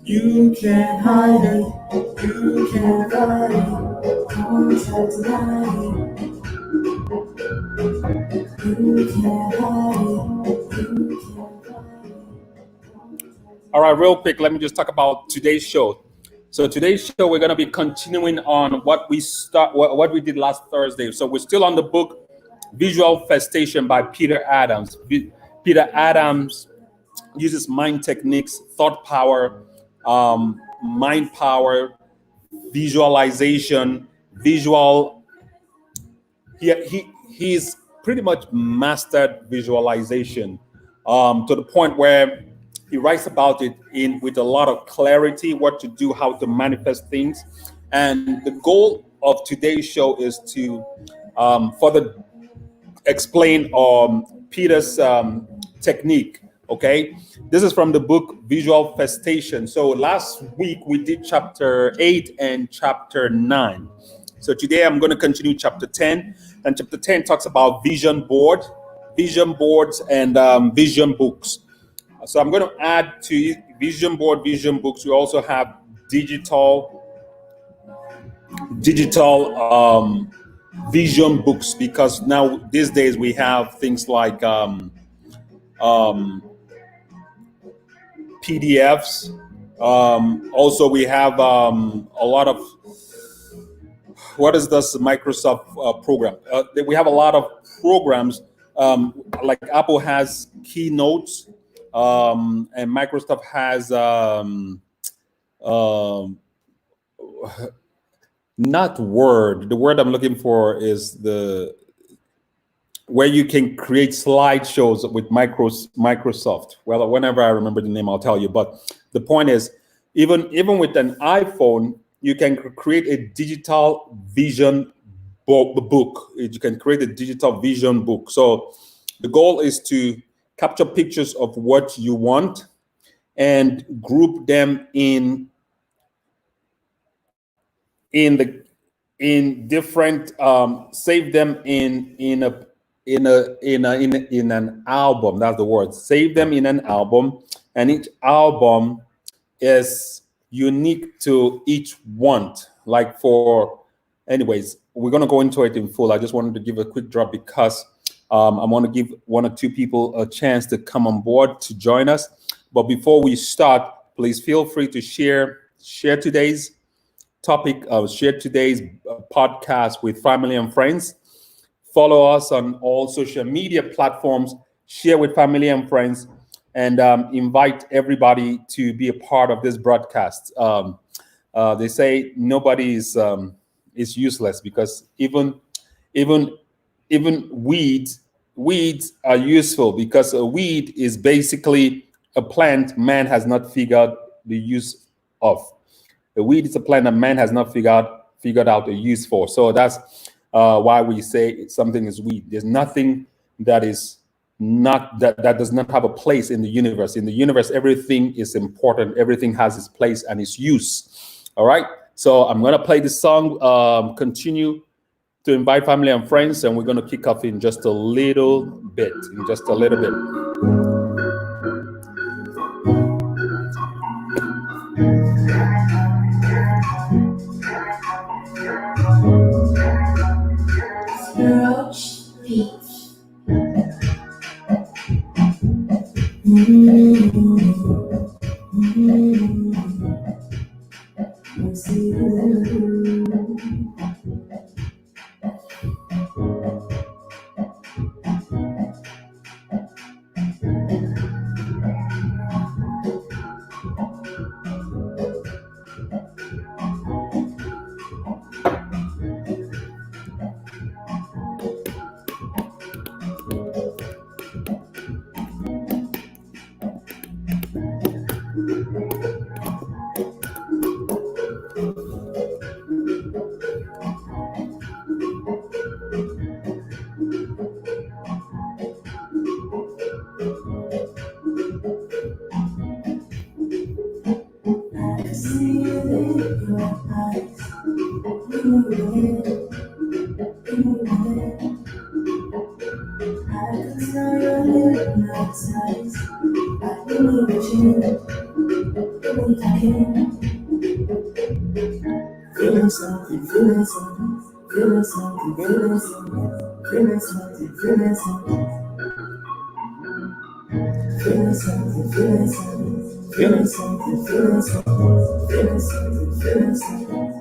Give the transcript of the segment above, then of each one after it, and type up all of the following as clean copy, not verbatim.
You can't hide it, you can't hide it, don't try to hide it. You can't hide it, you can't hide it. All right, real quick, let me just talk about today's show. So today's show, we're going to be continuing on what we did last Thursday. So we're still on the book VISUALFestation by Peter Adams. Peter Adams uses mind techniques, thought power, mind power, visualization, visual. He's pretty much mastered visualization to the point where he writes about it with a lot of clarity, what to do, how to manifest things. And the goal of today's show is to further explain Peter's technique. Okay, this is from the book VISUALFestation. So last week we did chapter 8 and chapter 9. So today I'm going to continue chapter 10, and chapter 10 talks about vision boards, and vision books. So I'm going to add to vision board, vision books. We also have digital vision books, because now these days we have things like PDFs. Also, we have a lot of, what is this Microsoft program? We have a lot of programs, like Apple has Keynotes, and Microsoft has not Word. The word I'm looking for is where you can create slideshows with Microsoft. Well, whenever I remember the name, I'll tell you. But the point is, even with an iPhone, you can create a digital vision book. You can create a digital vision book. So the goal is to capture pictures of what you want and group them in different, save them in an album. That's the word. Save them in an album, and each album is unique to each one. Anyways, we're gonna go into it in full. I just wanted to give a quick drop because I want to give one or two people a chance to come on board to join us. But before we start, please feel free to share today's topic, share today's podcast with family and friends. Follow us on all social media platforms, share with family and friends. and invite everybody to be a part of this broadcast. They say nobody is useless, because even even weeds are useful, because a weed is basically a plant man has not figured the use of. A weed is a plant that man has not figured out a use for. So that's why we say something is weed. There's nothing that is not that does not have a place in the universe. In the universe, everything is important. Everything has its place and its use. All right. So I'm gonna play the song. Continue to invite family and friends, and we're gonna kick off in just a little bit. In just a little bit. Roach Beach. Mm-hmm. Feeling something, feeling something, feeling something, feeling something, feeling something, feeling something, feeling something, feeling something, feeling something, feeling something, feeling something, feeling something.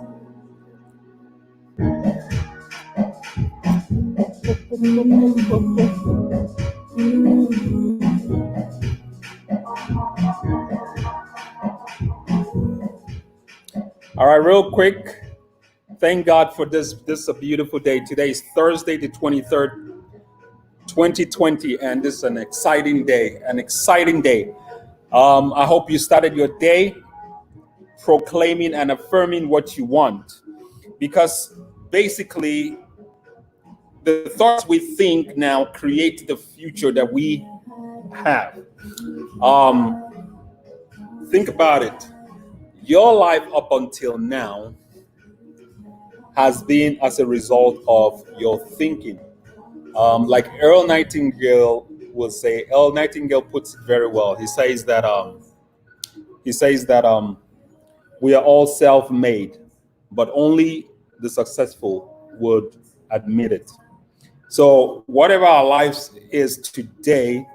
All right, real quick. Thank God for this. This is a beautiful day. Today is Thursday, the 23rd, 2020, and this is an exciting day. An exciting day. I hope you started your day proclaiming and affirming what you want, because basically the thoughts we think now create the future that we have. Think about it. Your life up until now has been as a result of your thinking. Like Earl Nightingale will say, Earl Nightingale puts it very well. He says that we are all self-made, but only the successful would admit it. So whatever our lives is today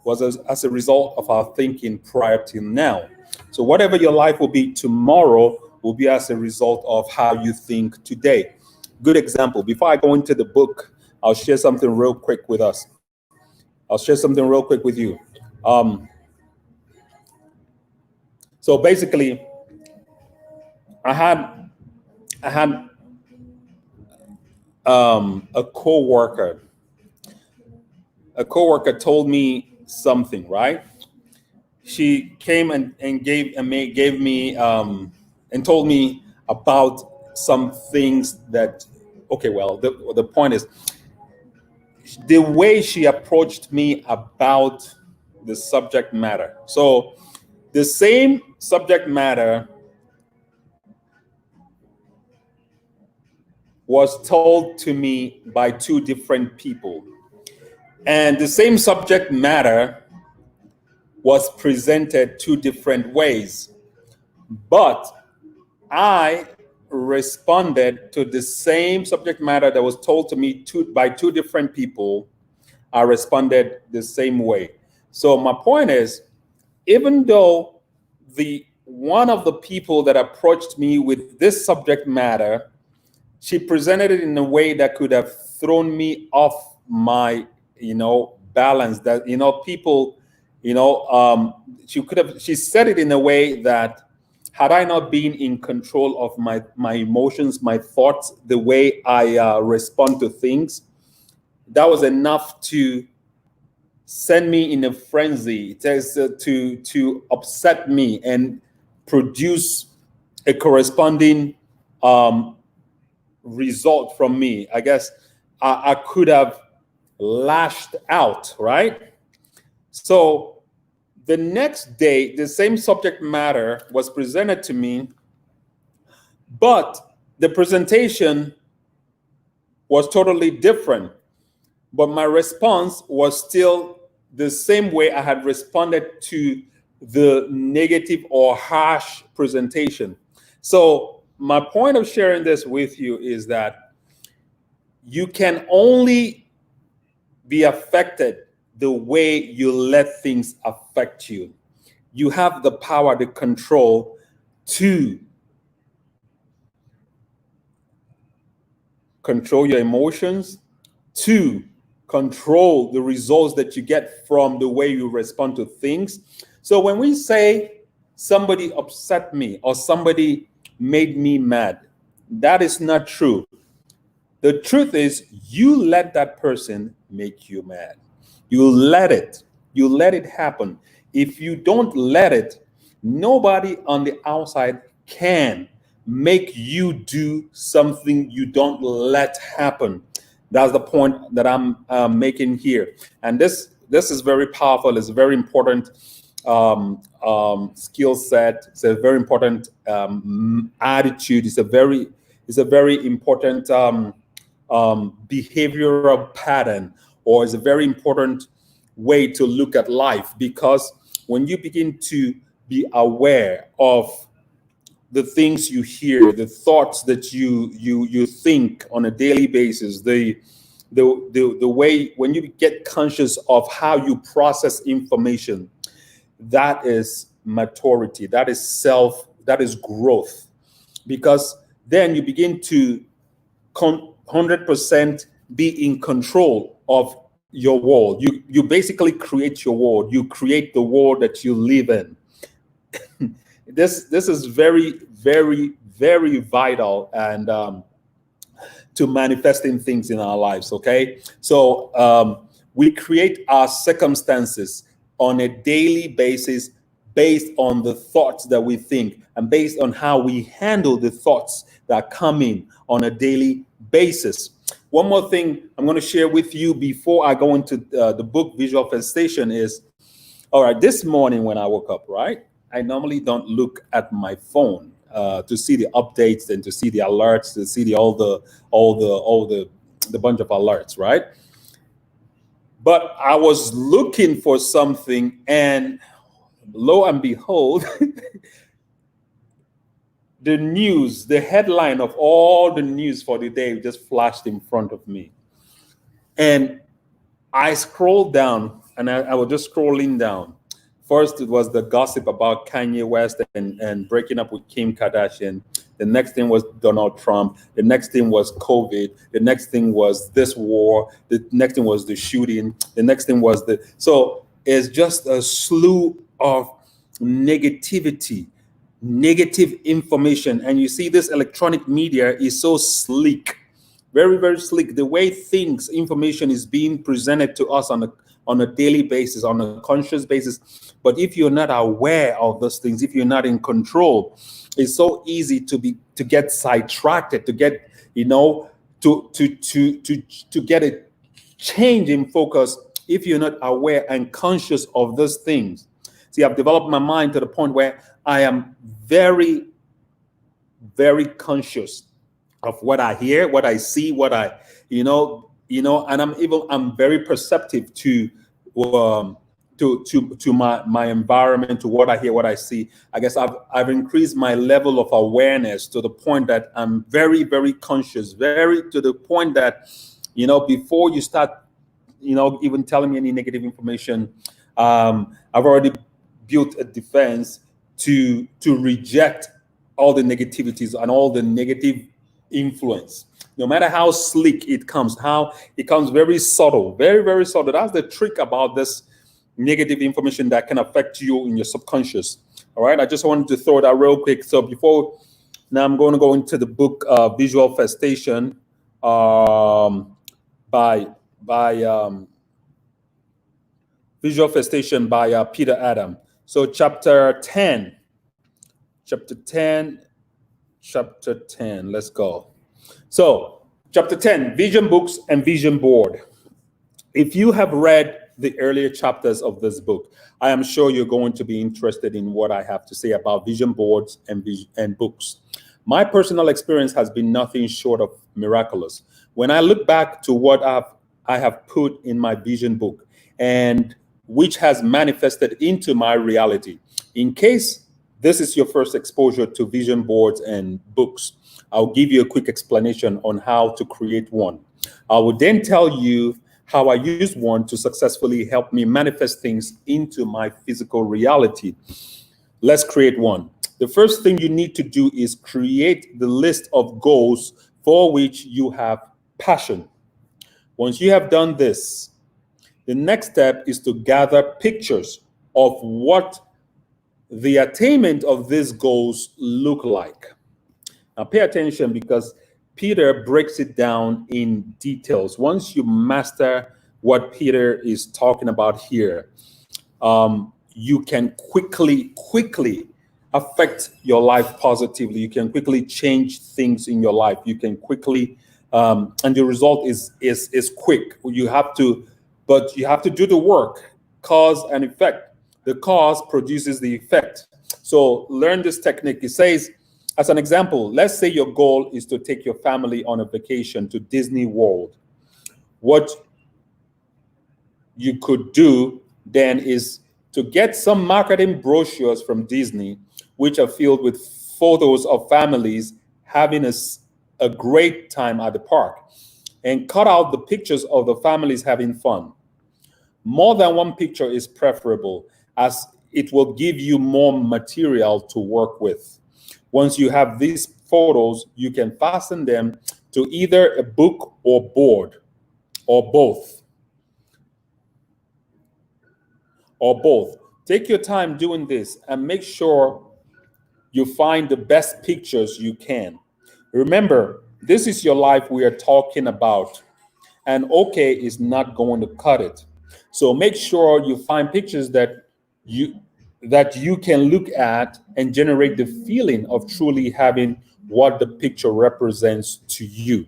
was as a result of our thinking prior to now. So whatever your life will be tomorrow will be as a result of how you think today. Good example. Before I go into the book, I'll share something real quick with us. I'll share something real quick with you. Um, so basically, I had I had a coworker. A coworker told me something, right? She came and gave me and told me about some things that, okay, well, the point is the way she approached me about the subject matter. So the same subject matter was told to me by two different people, and the same subject matter was presented two different ways, but I responded to the same subject matter that was told to me by two different people. I responded the same way. So my point is, even though the one of the people that approached me with this subject matter, she presented it in a way that could have thrown me off my, balance. That people She said it in a way that had I not been in control of my emotions, my thoughts, the way I respond to things, that was enough to send me in a frenzy. It says to upset me and produce a corresponding um, result from me. I guess I could have lashed out, right? So the next day, the same subject matter was presented to me, but the presentation was totally different. But my response was still the same way I had responded to the negative or harsh presentation. So, my point of sharing this with you is that you can only be affected the way you let things affect you. You have the power, the control to control your emotions, to control the results that you get from the way you respond to things. So when we say somebody upset me or somebody made me mad, that is not true. The truth is, you let that person make you mad. You let it. You let it happen. If you don't let it, nobody on the outside can make you do something you don't let happen. That's the point that I'm making here. And this is very powerful. It's a very important skill set. It's a very important attitude. It's a very important behavioral pattern, or is a very important way to look at life, because when you begin to be aware of the things you hear, the thoughts that you think on a daily basis, the way when you get conscious of how you process information, that is maturity, that is growth, because then you begin to 100% be in control of your world. You basically create your world. You create the world that you live in. This is very, very, very vital and to manifesting things in our lives. Okay, so we create our circumstances on a daily basis based on the thoughts that we think and based on how we handle the thoughts that come in on a daily basis. One more thing I'm going to share with you before I go into the book Visualfestation is, all right, this morning when I woke up, right, I normally don't look at my phone to see the updates and to see the alerts, to see all the bunch of alerts, right? But I was looking for something, and lo and behold, the news, the headline of all the news for the day just flashed in front of me. And I scrolled down, and I was just scrolling down. First, it was the gossip about Kanye West and breaking up with Kim Kardashian. The next thing was Donald Trump. The next thing was COVID. The next thing was this war. The next thing was the shooting. The next thing was so it's just a slew of negativity, negative information. And you see, this electronic media is so sleek, very, very sleek. The way information is being presented to us on a daily basis, on a conscious basis. But if you're not aware of those things, if you're not in control, it's so easy to get sidetracked, to get, to get a change in focus if you're not aware and conscious of those things. See, I've developed my mind to the point where I am very, very conscious of what I hear, what I see, what I, and I'm very perceptive to my environment, to what I hear, what I see. I guess I've increased my level of awareness to the point that I'm very, very conscious, very to the point that, before you start, even telling me any negative information, I've already built a defense to reject all the negativities and all the negative influence. No matter how sleek it comes, how it comes very subtle, very, very subtle. That's the trick about this negative information that can affect you in your subconscious. All right, I just wanted to throw that real quick. So now I'm going to go into the book Visualfestation by Visualfestation by Peter Adam. So chapter 10, let's go. So chapter 10, vision books and vision board. If you have read the earlier chapters of this book, I am sure you're going to be interested in what I have to say about vision boards and books. My personal experience has been nothing short of miraculous. When I look back to what I have put in my vision book and which has manifested into my reality. In case this is your first exposure to vision boards and books, I'll give you a quick explanation on how to create one. I will then tell you how I use one to successfully help me manifest things into my physical reality. Let's create one. The first thing you need to do is create the list of goals for which you have passion. Once you have done this, the next step is to gather pictures of what the attainment of these goals look like. Now pay attention because Peter breaks it down in details. Once you master what Peter is talking about here, you can quickly affect your life positively. You can quickly change things in your life. You can quickly, and the result is quick. But you have to do the work, cause and effect. The cause produces the effect. So learn this technique. It says, as an example, let's say your goal is to take your family on a vacation to Disney World. What you could do then is to get some marketing brochures from Disney, which are filled with photos of families having a great time at the park, and cut out the pictures of the families having fun. More than one picture is preferable, as it will give you more material to work with. Once you have these photos, you can fasten them to either a book or board, or both. Take your time doing this and make sure you find the best pictures you can. Remember, this is your life we are talking about, and okay is not going to cut it. So make sure you find pictures that you can look at and generate the feeling of truly having what the picture represents to you.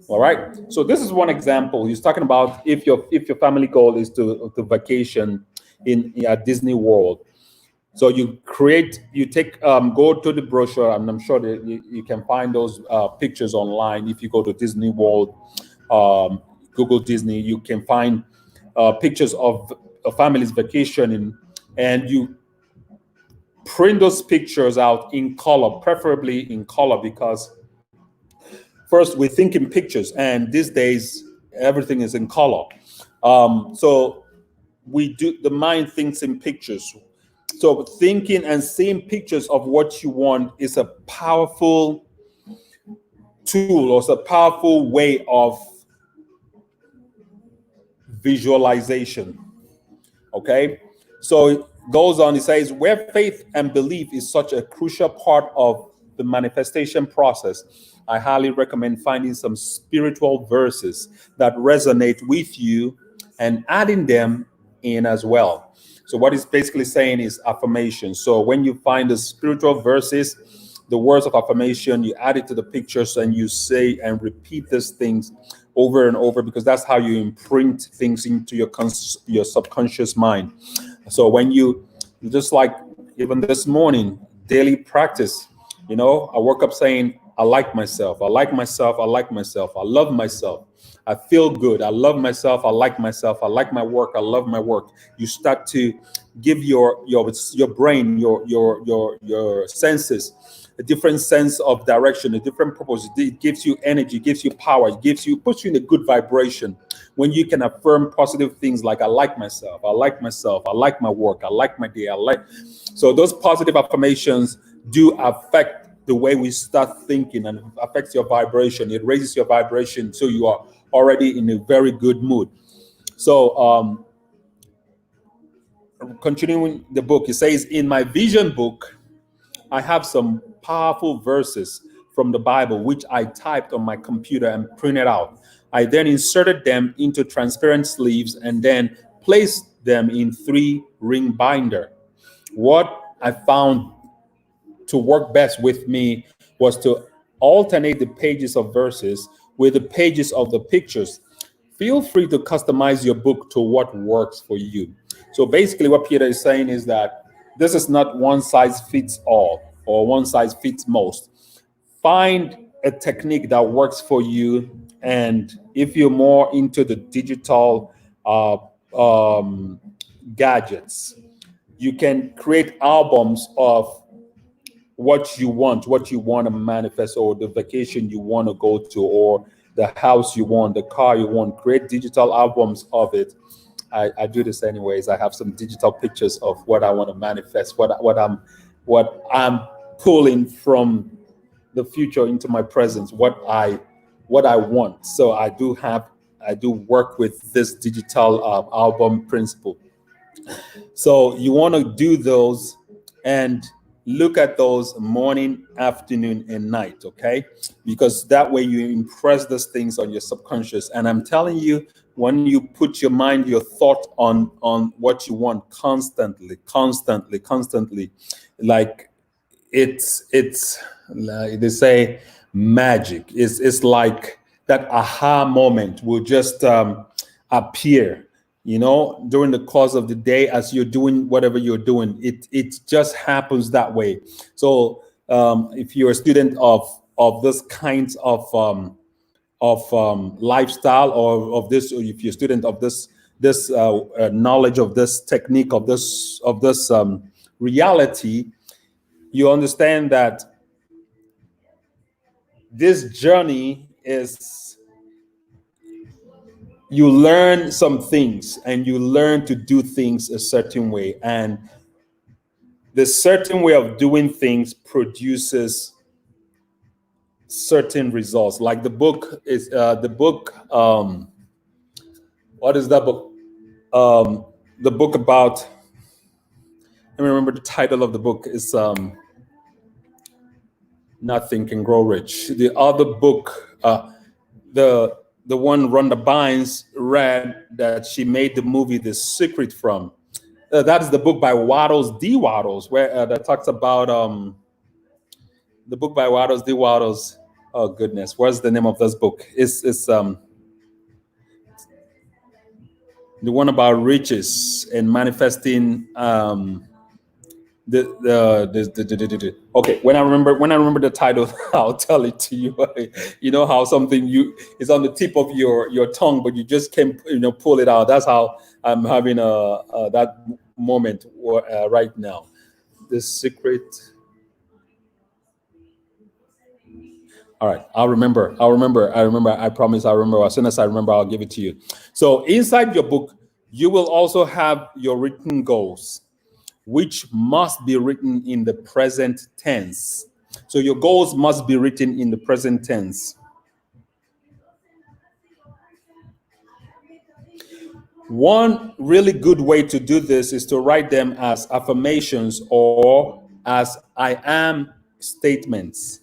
All right. So this is one example. He's talking about if your family goal is to vacation at Disney World. So go to the brochure, and I'm sure that you can find those pictures online. If you go to Disney World, Google Disney, you can find pictures of a family's vacationing, and you print those pictures out in color, preferably in color, because first we think in pictures, and these days everything is in color. So the mind thinks in pictures. So thinking and seeing pictures of what you want is a powerful tool, or it's a powerful way of visualization. Okay, so it goes on, it says, where faith and belief is such a crucial part of the manifestation process, I highly recommend finding some spiritual verses that resonate with you and adding them in as well. So what it's basically saying is affirmation. So when you find the spiritual verses, the words of affirmation, you add it to the pictures and you say and repeat these things over and over, because that's how you imprint things into your subconscious mind. So when you just like even this morning, daily practice, I woke up saying, I like myself. I like myself. I like myself. I love myself. I feel good. I love myself. I like myself. I like my work. I love my work. You start to give your brain, your senses a different sense of direction, a different purpose. It gives you energy, gives you power, puts you in a good vibration. When you can affirm positive things like I like myself, I like myself, I like my work, I like my day, so those positive affirmations do affect the way we start thinking, and affects your vibration. It raises your vibration, so you are already in a very good mood. So continuing the book, it says, in my vision book, I have some powerful verses from the Bible, which I typed on my computer and printed out. I then inserted them into transparent sleeves and then placed them in 3-ring binder. What I found to work best with me was to alternate the pages of verses with the pages of the pictures. Feel free to customize your book to what works for you. So basically, what Peter is saying is that this is not one size fits all or one size fits most. Find a technique that works for you. And if you're more into the digital gadgets, you can create albums of what you want to manifest, or the vacation you want to go to, or the house you want, the car you want. Create digital albums of it. I do this anyways. I have some digital pictures of what I want to manifest, what I'm pulling from the future into my present, what I want. So I do work with this digital album principle. So you want to do those and look at those morning, afternoon, and night, okay? Because that way you impress those things on your subconscious. And I'm telling you, when you put your mind, your thought on what you want constantly, like it's like they say, magic. It's like that aha moment will just appear, during the course of the day as you're doing whatever you're doing. It just happens that way. So if you're a student of this kinds of lifestyle, or of this, or if you're a student of this knowledge, of this technique, of this reality, you understand that this journey is, you learn some things and you learn to do things a certain way, and the certain way of doing things produces certain results. Like the book is what is that book? The book about, let me remember the title of the book. Is Not Think and Grow Rich. The other book, the one Rhonda Bynes read that she made the movie The Secret from. That is the book by Waddles D. Waddles, where that talks about the book by Waddles D. Waddles. Oh goodness, what's the name of this book? It's the one about riches and manifesting. Okay, when I remember the title, I'll tell it to you. You know how something is on the tip of your tongue, but you just can't pull it out. That's how I'm having that moment right now. The Secret. All right, I'll remember. I promise I'll remember. As soon as I remember, I'll give it to you. So inside your book, you will also have your written goals, which must be written in the present tense. So your goals must be written in the present tense. One really good way to do this is to write them as affirmations or as I am statements.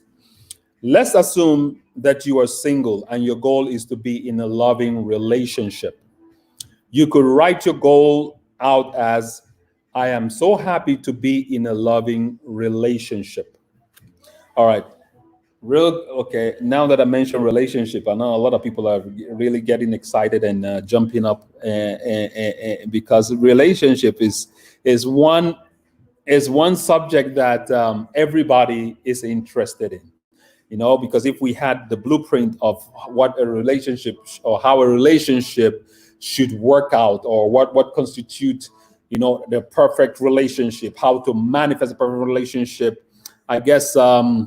Let's assume that you are single and your goal is to be in a loving relationship. You could write your goal out as, I am so happy to be in a loving relationship. All right. Okay. Now that I mentioned relationship, I know a lot of people are really getting excited and jumping up because relationship is one subject that everybody is interested in. Because if we had the blueprint of what a relationship or how a relationship should work out, or what constitutes the perfect relationship, how to manifest a perfect relationship, I guess we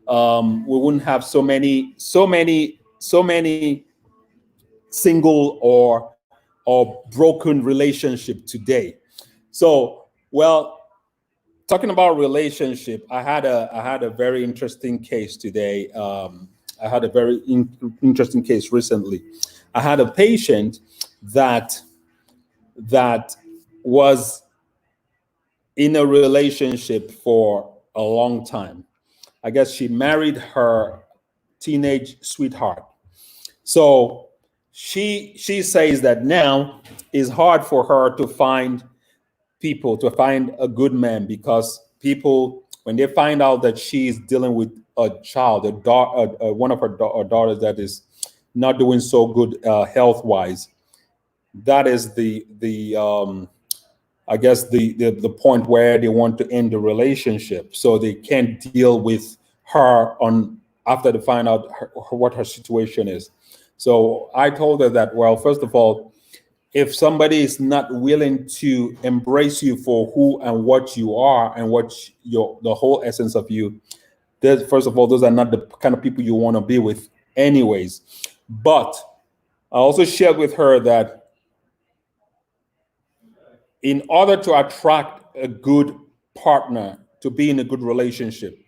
wouldn't have so many single or broken relationship today. So, well, talking about relationship, I had a very interesting case today. I had a very interesting case recently. I had a patient that was in a relationship for a long time. I guess she married her teenage sweetheart. So she says that now it's hard for her to find people, to find a good man, because people, when they find out that she's dealing with a child, a daughter, one of her daughters that is not doing so good health wise, that is the I guess the point where they want to end the relationship, so they can't deal with her on after they find out what her situation is. So I told her that, well, first of all, if somebody is not willing to embrace you for who and what you are and what your the whole essence of you, there's, first of all, those are not the kind of people you want to be with anyways. But I also shared with her that in order to attract a good partner, to be in a good relationship,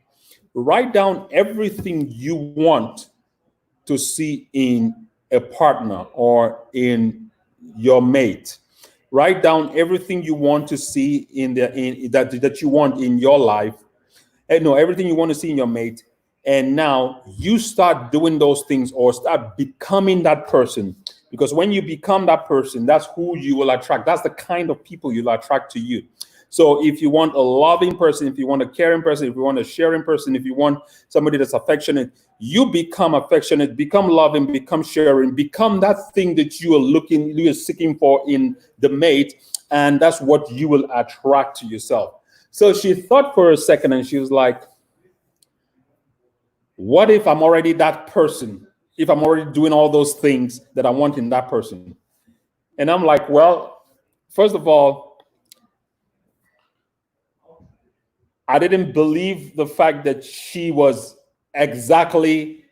write down everything you want to see in a partner or in your mate. Write down everything you want to see in that you want in your life, and no, everything you want to see in your mate. And now you start doing those things or start becoming that person. Because when you become that person, that's who you will attract. That's the kind of people you'll attract to you. So if you want a loving person, if you want a caring person, if you want a sharing person, if you want somebody that's affectionate, you become affectionate, become loving, become sharing, become that thing that you are seeking for in the mate, and that's what you will attract to yourself. So she thought for a second and she was like, what if I'm already that person? If I'm already doing all those things that I want in that person? And I'm like, well, first of all, I didn't believe the fact that she was exactly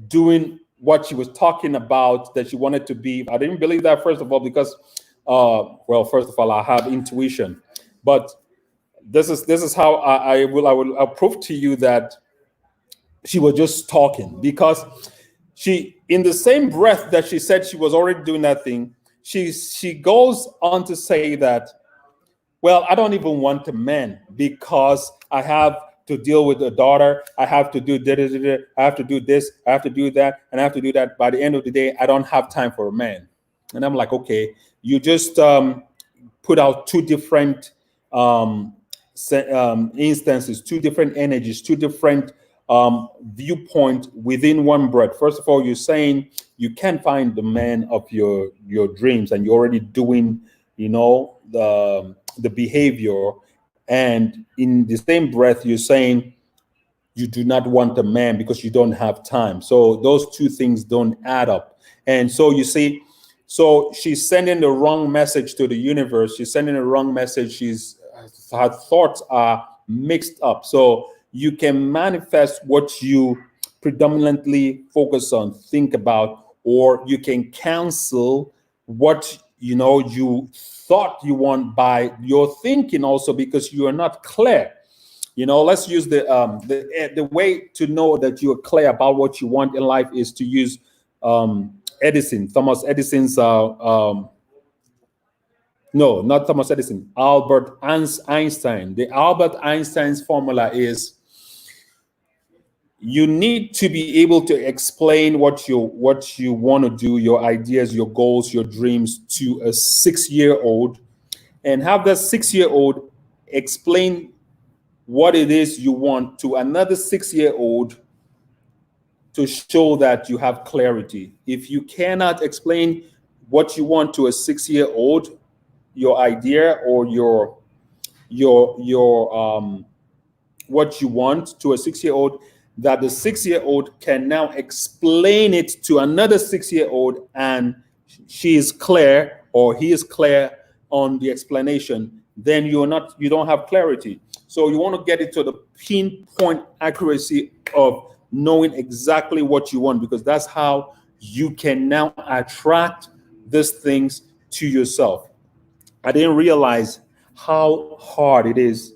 doing what she was talking about, that she wanted to be. I didn't believe that, first of all, because, well, first of all, I have intuition. But this is how I'll prove to you that she was just talking, because she, in the same breath that she said she was already doing that thing, she goes on to say that, well, I don't even want a man because I have to deal with a daughter. I have to do da, da, da, da. I have to do this. I have to do that, and I have to do that. By the end of the day, I don't have time for a man. And I'm like, okay, you just put out two different instances, two different energies, two different viewpoint within one breath. First of all, you're saying you can't find the man of your dreams, and you're already doing, the behavior. And in the same breath, you're saying you do not want a man because you don't have time. So those two things don't add up. And so you see, so she's sending the wrong message to the universe. She's sending the wrong message. Her thoughts are mixed up. So you can manifest what you predominantly focus on, think about, or you can cancel what you thought you want by your thinking also, because you are not clear. Let's use the way to know that you are clear about what you want in life is to use Thomas Edison's no, not Thomas Edison, Albert Einstein. The Albert Einstein's formula is, you need to be able to explain what you want to do, your ideas, your goals, your dreams, to a 6-year-old, and have that 6-year-old explain what it is you want to another 6-year-old, to show that you have clarity. If you cannot explain what you want to a 6-year-old, your idea or your what you want to a 6-year-old, that the 6-year-old can now explain it to another 6-year-old, and she is clear or he is clear on the explanation, then you don't have clarity. So you want to get it to the pinpoint accuracy of knowing exactly what you want, because that's how you can now attract these things to yourself. I didn't realize how hard it is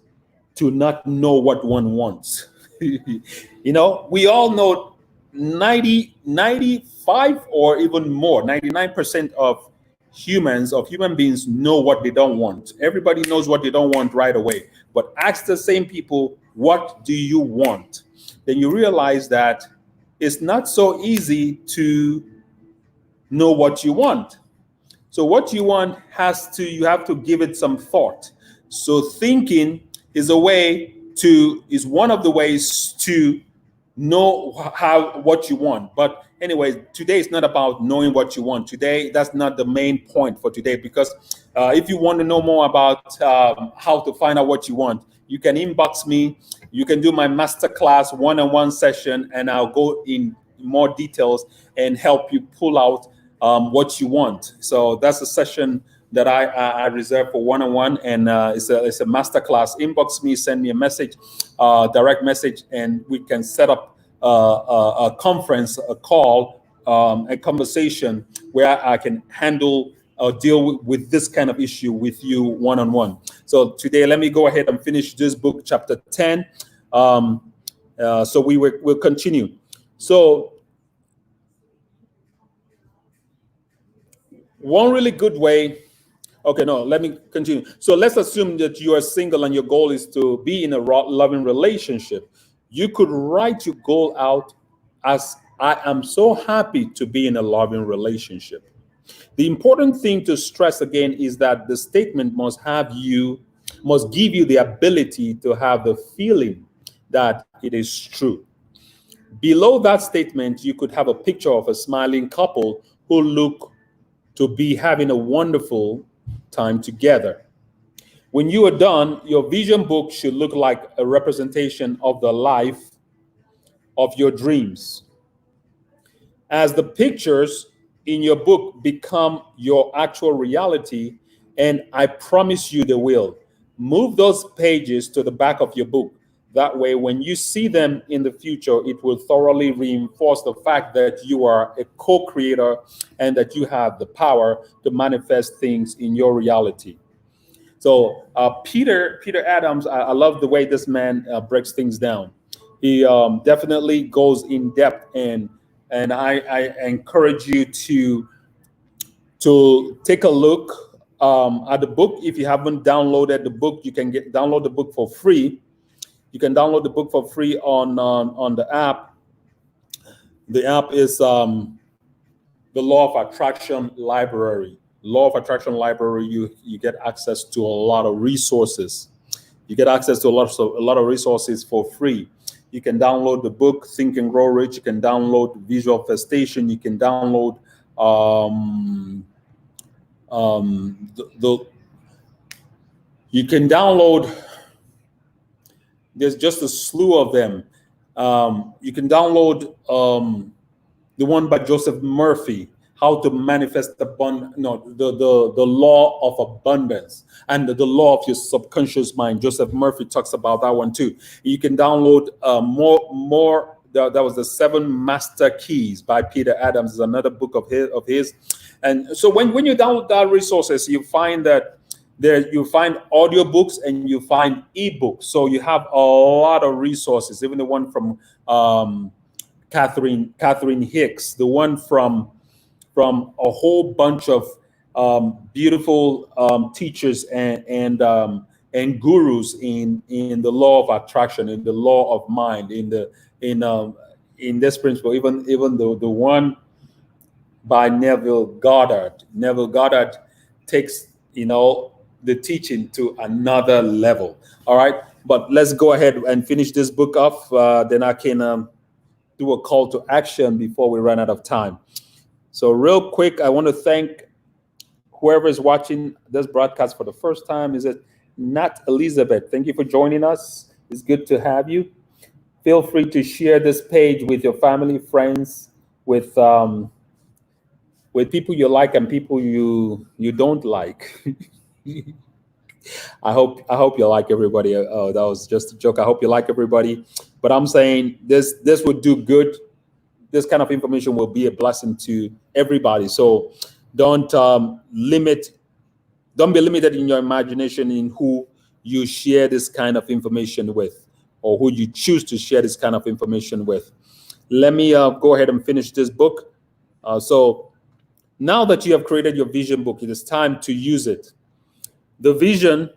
to not know what one wants. We all know 95 or even more, 99% of human beings know what they don't want. Everybody knows what they don't want right away. but ask the same people, what do you want? Then you realize that it's not so easy to know what you want. So what you want you have to give it some thought. So thinking is one of the ways to know what you want. But anyway, today is not about knowing what you want. Today, that's not the main point for today, because if you want to know more about how to find out what you want, you can inbox me. You can do my masterclass one-on-one session, and I'll go in more details and help you pull out what you want. So that's a session that I reserve for one-on-one, and it's a masterclass. Inbox me, send me a message, direct message, and we can set up a conference, a call, a conversation where I can handle or deal with this kind of issue with you one-on-one. So today, let me go ahead and finish this book, chapter 10. So we'll continue. So one really good way. Okay, no, let me continue. So let's assume that you are single and your goal is to be in a loving relationship. You could write your goal out as, I am so happy to be in a loving relationship. The important thing to stress again is that the statement must give you the ability to have the feeling that it is true. Below that statement, you could have a picture of a smiling couple who look to be having a wonderful time together. When you are done, your vision book should look like a representation of the life of your dreams. As the pictures in your book become your actual reality, and I promise you they will, move those pages to the back of your book. That way, when you see them in the future, it will thoroughly reinforce the fact that you are a co-creator and that you have the power to manifest things in your reality. So Peter Adams, I love the way this man breaks things down. He definitely goes in depth, and I encourage you to take a look at the book. If you haven't downloaded the book, you can download the book for free. You can download the book for free on the app. The app is the Law of Attraction Library. Law of Attraction Library. You get access to a lot of resources. You get access to a lot of resources for free. You can download the book Think and Grow Rich. You can download VISUALFestation. You can download you can download. There's just a slew of them. You can download the one by Joseph Murphy, How to Manifest the Law of Abundance and the Law of Your Subconscious Mind. Joseph Murphy talks about that one too. You can download more. That was the 7 Master Keys by Peter Adams. Is another book of his. And so when you download that resources, you find that you find audiobooks and you find ebooks. So you have a lot of resources, even the one from Catherine Hicks, the one from a whole bunch of beautiful teachers and gurus in the law of attraction, in the law of mind, in this principle. Even the one by Neville Goddard. Neville Goddard takes the teaching to another level. All right, but let's go ahead and finish this book off. Then I can do a call to action before we run out of time. So real quick, I want to thank whoever is watching this broadcast for the first time. Is it Nat Elizabeth? Thank you for joining us. It's good to have you. Feel free to share this page with your family, friends, with people you like and people you don't like. I hope you like everybody. Oh, that was just a joke. I hope you like everybody. But I'm saying this would do good. This kind of information will be a blessing to everybody. So don't be limited in your imagination in who you share this kind of information with, or who you choose to share this kind of information with. Let me go ahead and finish this book. So now that you have created your vision book, it is time to use it. The vision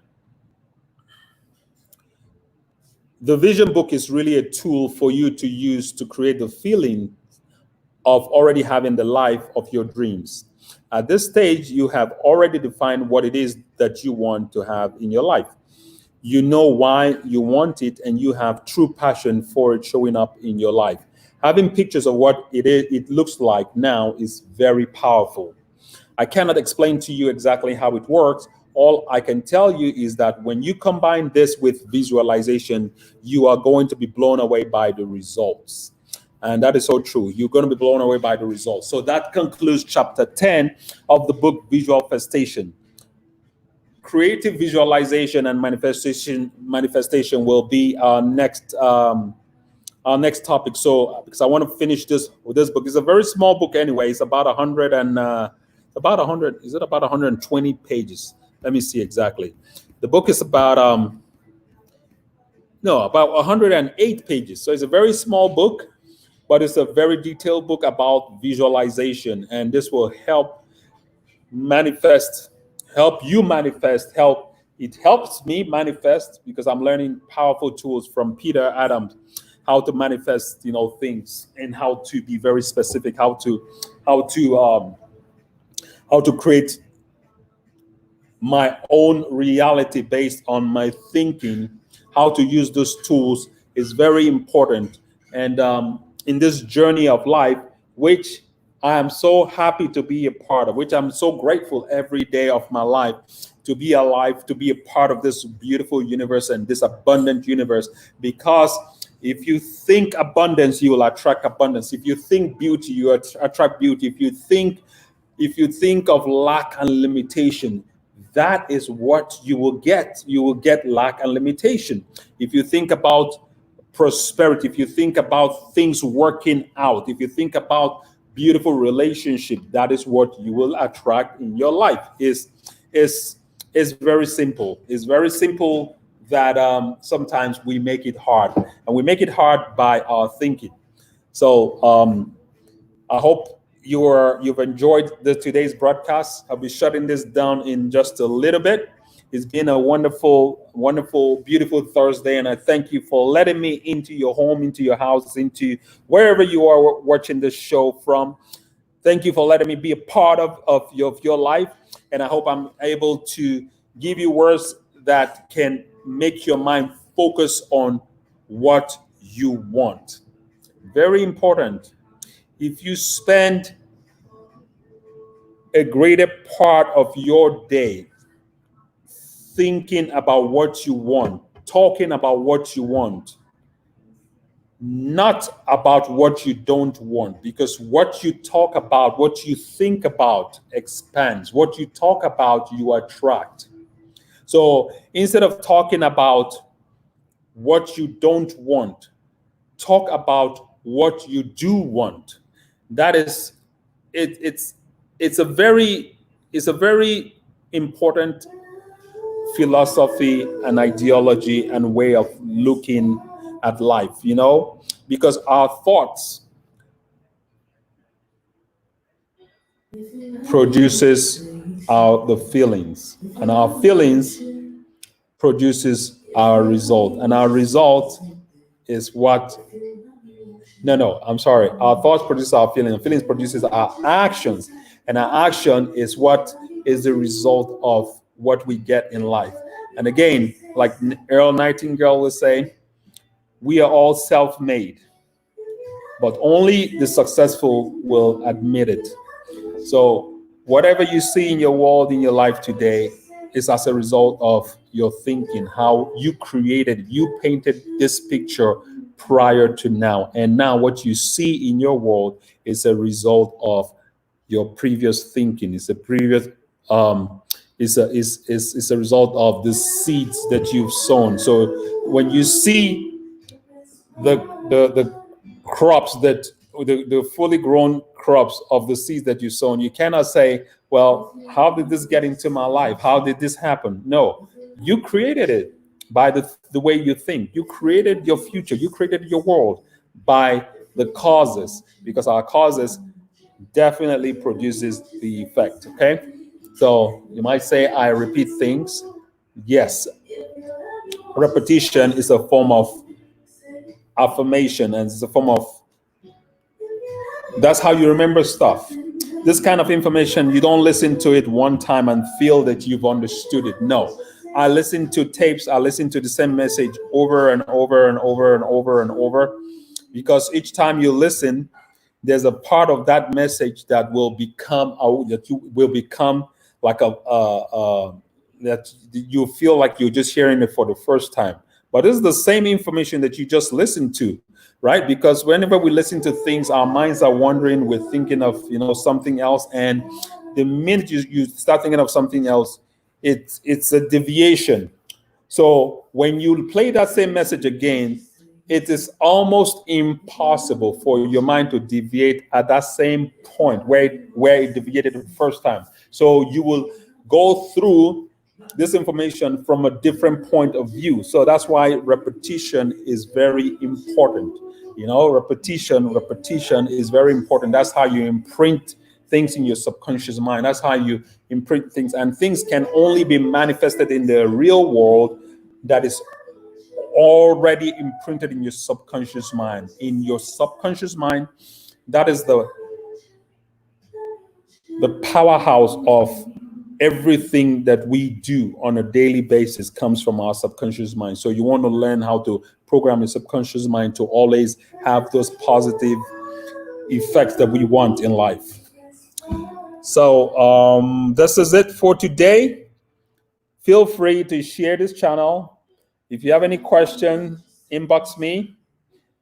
The vision book is really a tool for you to use to create the feeling of already having the life of your dreams. At this stage, you have already defined what it is that you want to have in your life. You know why you want it, and you have true passion for it showing up in your life. Having pictures of what it looks like now is very powerful. I cannot explain to you exactly how it works. All I can tell you is that when you combine this with visualization, you are going to be blown away by the results. And that is so true. You're going to be blown away by the results. So that concludes chapter 10 of the book Visual Creative visualization and manifestation will be our next topic. So because I want to finish this with this book. It's a very small book anyway. It's about 100 and about 100. Is it about 120 pages? Let me see exactly. The book is about no, about 108 pages. So it's a very small book, but it's a very detailed book about visualization, and this will manifest help you manifest help it helps me manifest because I'm learning powerful tools from Peter Adams, how to manifest things, and how to be very specific, how to how to create my own reality based on my thinking. How to use those tools is very important. And in this journey of life, which I am so happy to be a part of, which I'm so grateful every day of my life to be alive, to be a part of this beautiful universe and this abundant universe. Because if you think abundance, you will attract abundance. If you think beauty, you attract beauty. If you think of lack and limitation, that is what you will get. You will get lack and limitation. If you think about prosperity, if you think about things working out, if you think about beautiful relationship, that is what you will attract in your life. Is very simple. It's very simple that sometimes we make it hard, and we make it hard by our thinking. So I hope you've enjoyed today's broadcast. I'll be shutting this down in just a little bit. It's been a wonderful, wonderful, beautiful Thursday, and I thank you for letting me into your home, into your house, into wherever you are watching this show from. Thank you for letting me be a part of your life, and I hope I'm able to give you words that can make your mind focus on what you want. Very important. If you spend a greater part of your day thinking about what you want, talking about what you want, not about what you don't want, because what you talk about, what you think about expands. What you talk about, you attract. So instead of talking about what you don't want, talk about what you do want. That is it's a very important philosophy and ideology and way of looking at life, because our thoughts produces the feelings, and our feelings produces our result, and our result is what no, I'm sorry. Our thoughts produce our feelings. Feelings produces our actions, and our action is what is the result of what we get in life. And again, like Earl Nightingale would say, we are all self-made, but only the successful will admit it. So whatever you see in your world, in your life today, is as a result of your thinking, how you painted this picture prior to now. And now what you see in your world is a result of your previous thinking. It's a previous is a result of the seeds that you've sown. So when you see the crops that the fully grown crops of the seeds that you sown, you cannot say, well, how did this get into my life? How did this happen? No, you created it by the way you think. You created your future. You created your world by the causes, because our causes definitely produces the effect. Okay, so you might say I repeat things. Yes, repetition is a form of affirmation, and it's a form of, that's how you remember stuff. This kind of information, you don't listen to it one time and feel that you've understood it. No. I listen to tapes, I listen to the same message over and over and over and over and over, because each time you listen, there's a part of that message that will become that you will become like that you feel like you're just hearing it for the first time. But this is the same information that you just listened to, right? Because whenever we listen to things, our minds are wandering. We're thinking of something else, and the minute you start thinking of something else, it's a deviation. So when you play that same message again, it is almost impossible for your mind to deviate at that same point where it deviated the first time. So you will go through this information from a different point of view. So that's why repetition is very important. Repetition is very important. That's how you imprint things in your subconscious mind. That's how you imprint things, and things can only be manifested in the real world that is already imprinted in your subconscious mind. In your subconscious mind, that is the powerhouse of everything that we do on a daily basis comes from our subconscious mind. So you want to learn how to program your subconscious mind to always have those positive effects that we want in life. So this is it for today. Feel free to share this channel. If you have any questions, inbox me.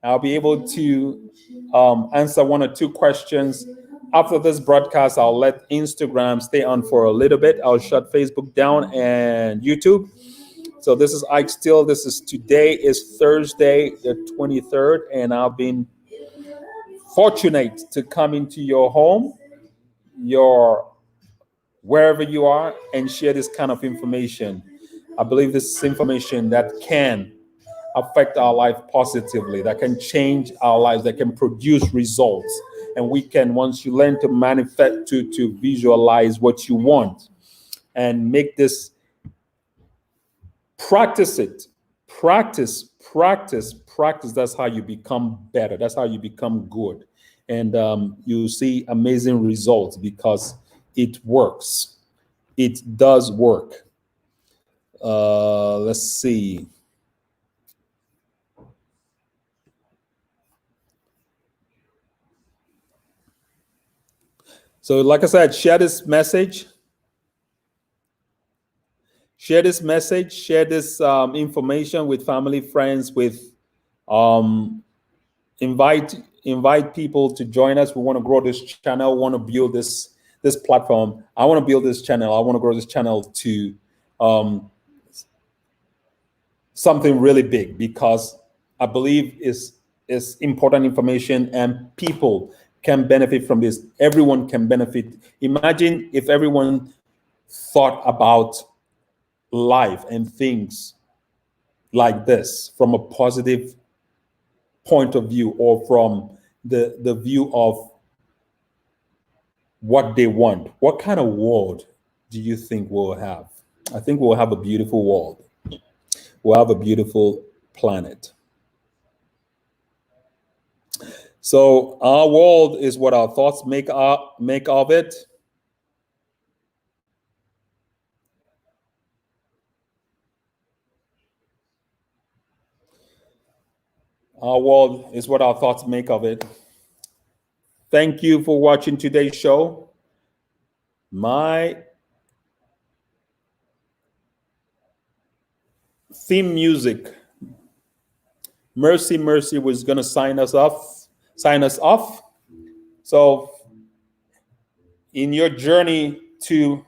I'll be able to answer one or two questions. After this broadcast, I'll let Instagram stay on for a little bit. I'll shut Facebook down and YouTube. So this is Ike Steele. Today is Thursday, the 23rd, and I've been fortunate to come into your home, wherever you are, and share this kind of information. I believe this is information that can affect our life positively, that can change our lives, that can produce results. And we can, once you learn to manifest, to visualize what you want and make this, practice it, practice. That's how you become better. That's how you become good. And you see amazing results because it works. It does work. Let's see. So like I said, share this message. Share this message. Share this information with family, friends, invite people to join us. We want to grow this channel. We want to build this platform. I want to build this channel. I want to grow this channel to something really big, because I believe it's important information and people can benefit from this. Everyone can benefit. Imagine if everyone thought about life and things like this from a positive point of view, or from the view of what they want. What kind of world do you think we'll have? I think we'll have a beautiful world. We'll have a beautiful planet. So our world is what our thoughts make of it. Our world is what our thoughts make of it. Thank you for watching today's show. My theme music, Mercy Mercy, was going to sign us off. So in your journey to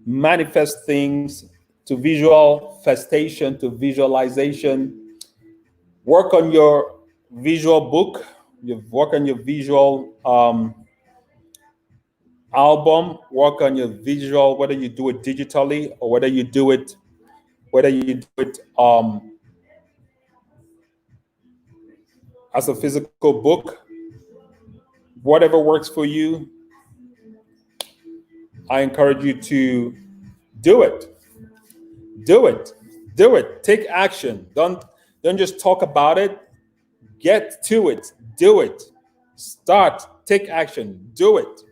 manifest things, to visualfestation, to visualization, work on your visual book, you work on your visual album, work on your visual, whether you do it digitally or whether you do it as a physical book. Whatever works for you, I encourage you to do it. Do it. Take action. Don't Don't just talk about it. Get to it. Do it. Start. Take action. Do it.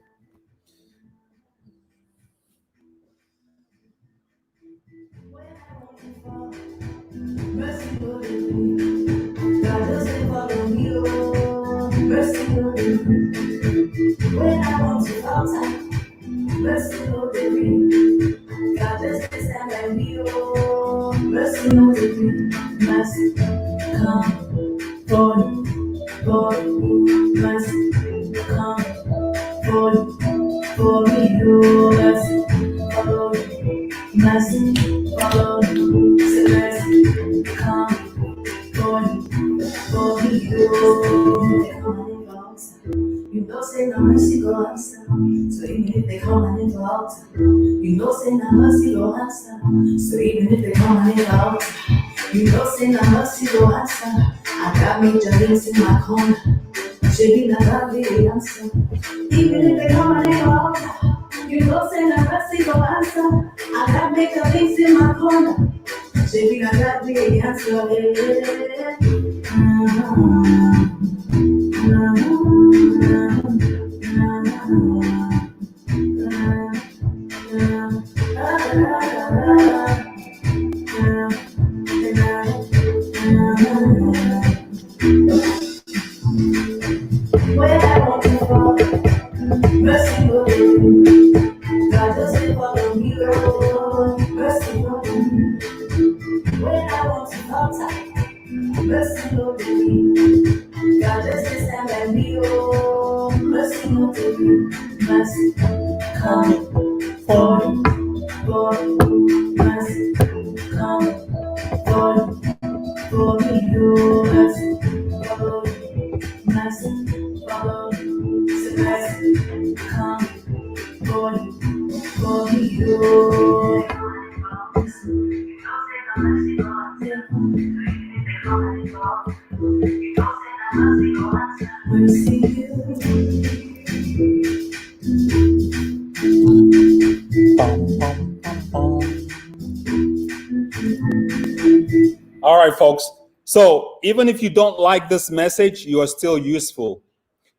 Mercy, Lord, God doesn't follow me, oh. Mercy, Lord, when I want to falter. Mercy, Lord, God doesn't stand by me, oh. Mercy, Lord, mercy, come for mercy, come for me, oh. Mercy, follow, mercy, follow, say mercy, come for me, oh. You know, say no mercy go answer. So even if they come and into altar, you know, say no mercy go answer. So even if they come and into altar, you know, say no mercy go answer. I got major links in my corner. Should be not that really answer. Even if they come and into altar, you know, say no mercy go answer. I got major links in my corner. Should be not that really answer. Where I want to fall, mercy, Lord, God doesn't follow me, oh, mercy, Lord, when I want to falter, mercy, Lord, God doesn't stand by me, oh, mercy, Lord, mercy, come for mercy, come for me, oh, mercy, follow, mercy, follow, say mercy, come for me, oh. Mercy, All right, folks. So even if you don't like this message, you are still useful.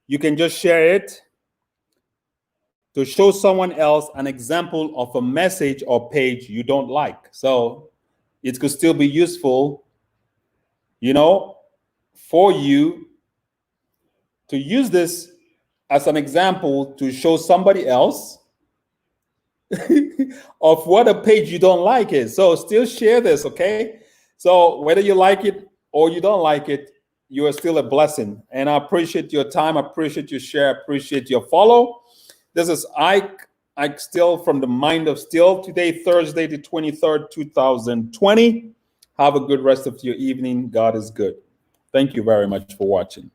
You can just share it to show someone else an example of a message or page you don't like. So it could still be useful, you know, for you to use this as an example to show somebody else of what a page you don't like is. So still share this, okay? So whether you like it or you don't like it, you are still a blessing. And I appreciate your time. I appreciate your share. I appreciate your follow. This is Ike Still from the Mind of Steel. Today, Thursday, the 23rd, 2020. Have a good rest of your evening. God is good. Thank you very much for watching.